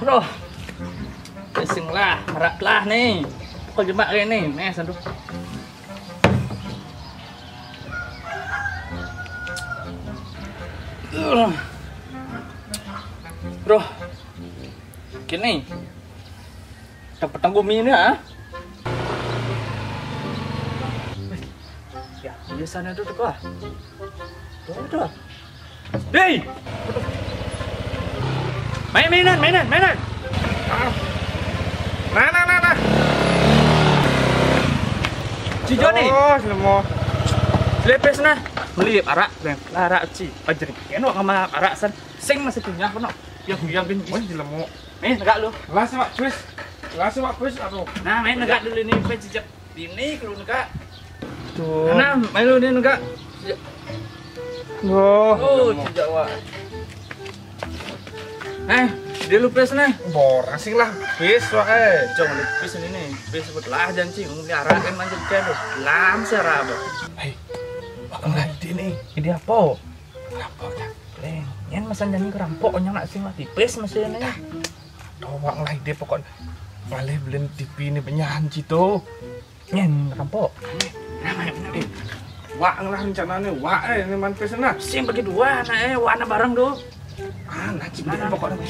Aduh. Pusing lah, merak lah nih. Kok jebak kayak nih, mes aduh. Bro. Gini. Dapat tanggumi ini ah. Ya, biasanya tuh tuh ah. Tuh. Hei. Mainan. Nah. Cijo nih. Oh, semua. Lepes nah. Beli arak, arak ci. Ajar keno sama arak san. Sing masih punya kono. Yang bin. Wah, dilemu. Negak lu. Las mak kuis. Aduh. Nah, main negak dulu nih, pe cicak. Ini kalau negak. Tuh. Nah, main lu nih negak. Oh, cicak wah. Dia lupes nih. Borang sih lah. Bis wae. Jom lupes ini nih. Lupes sebutlah janji ngomong arak kan manjat kado. Lam seraba. Hei. Bakal ide nih. Ide apa? Rampok dah. Leng, nyen masan janji kerampok nya nak sing mati pes mesin nih. Tawang lah ide pokok. Malih beliin TV ini penyahan citu. Nyen rampok. Wak lah rencananya. Wak ini manpes nah. Sing bagi dua nah warna bareng do. Nah cipta pokoknya.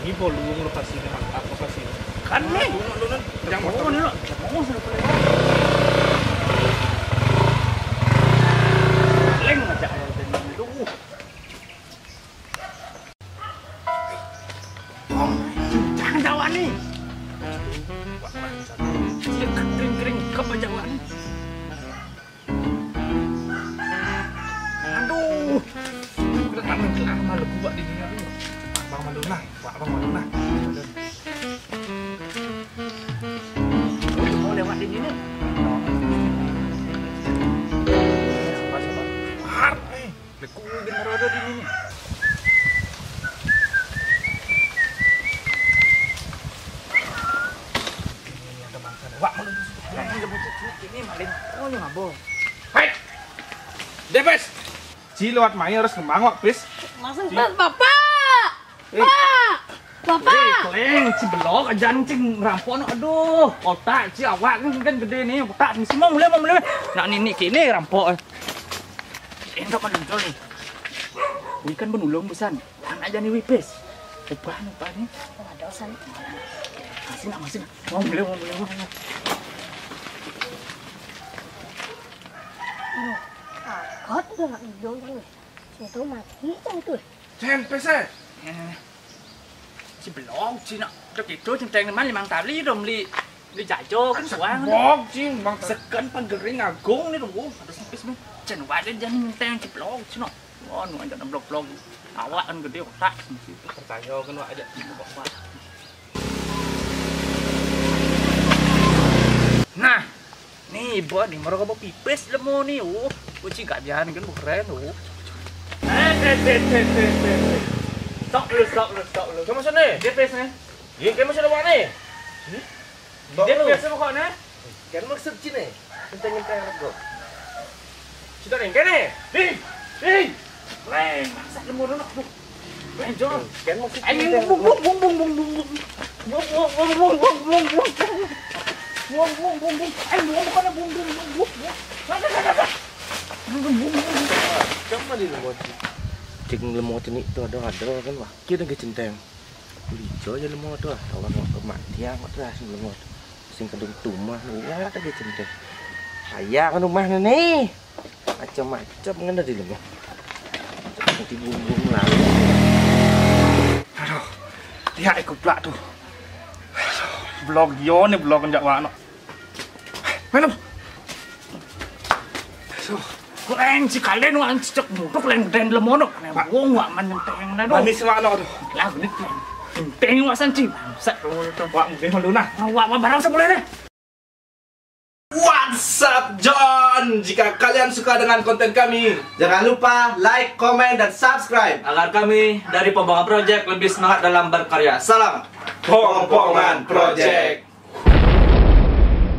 Ini bolong lokasinya, apa lokasi? Kan nih. Yang motor nih lo. Mau sudah boleh. Leng ngajak ayo tadi dulu. Jangan jawab nih. Dia kering ke pajangan. Aduh. Udah tangan lama lu buat di dunia dulu. Bang Maduna. Mau lewat di sini. Har, leku generodo di sini. Ini ada bangsa. Wak mau di situ. Ini maling. Oh, ini mabok. Hai. Depes. Ci lewat main harus kembang wak, Pis. Langsung Bapak! Bapak! Kleng, ci belok ajan cing rampok no. Aduh, otak ci awak kan gede nih, otak mesti mau mulai. Nak nini kini rampok. Entok kan muncul nih. Ikan benulung besan. Anak aja nih wipes. Ubah nih. Oh, ada urusan. Masih. Mau mulai. Kot udah nggak hidung kan nih. Itu mati kan tuh. Jen, Pis eh. Ci belok ci nak. Cho gitu centeng teman 5 tali dong li jajo kan suang. Bok, Ci, bang. Sekan panggering agung nih dong. Ada sempis nih. Jen wae jangan nyenteng ci belok ci nak. Wah, nu aja blok-blok. Awak kan gede otak mesti percaya kan wak aja bawa. Nah, nih buat nih mereka mau pipis lemu nih. Uci gak jalan kan keren tuh. Stop lu. Kamu sana? Dia pes nih. Iya, kamu sana mana? Dia pes sama kau nih. Kan maksud Cina. Enteng-enteng bro. Sudah nih, kene. Hei. Leng, masa lemu dulu. Leng, jom. Kan maksud Ayo, Cina. bung. Kamu di lemot. Cing lemot ini itu ada kan wah. Kita ke centeng. Lijo aja lemot tuh. Orang kematian kok terus lemot. Sing kedung tumah ya ada ke centeng. Ayah kan rumah nih. Macam-macam kan ada di lemot. Nanti bumbung lalu. Aduh. Dia ikut pelak tuh. Blog yo nih blog kan jak wak. Mana? Leng, si kalian wak cicak mutuk leng den lemono. Wong wak menyenteng na do. Manis wak tuh. Lah genit. Enteng wak sanci. Sat Wak mungkin malu nah. Wak barang sebelum deh. What's up, John? Dan jika kalian suka dengan konten kami, Jangan lupa like, komen, dan subscribe. Agar kami dari Pembangunan Project lebih semangat dalam berkarya. Salam. Pongpongan Project.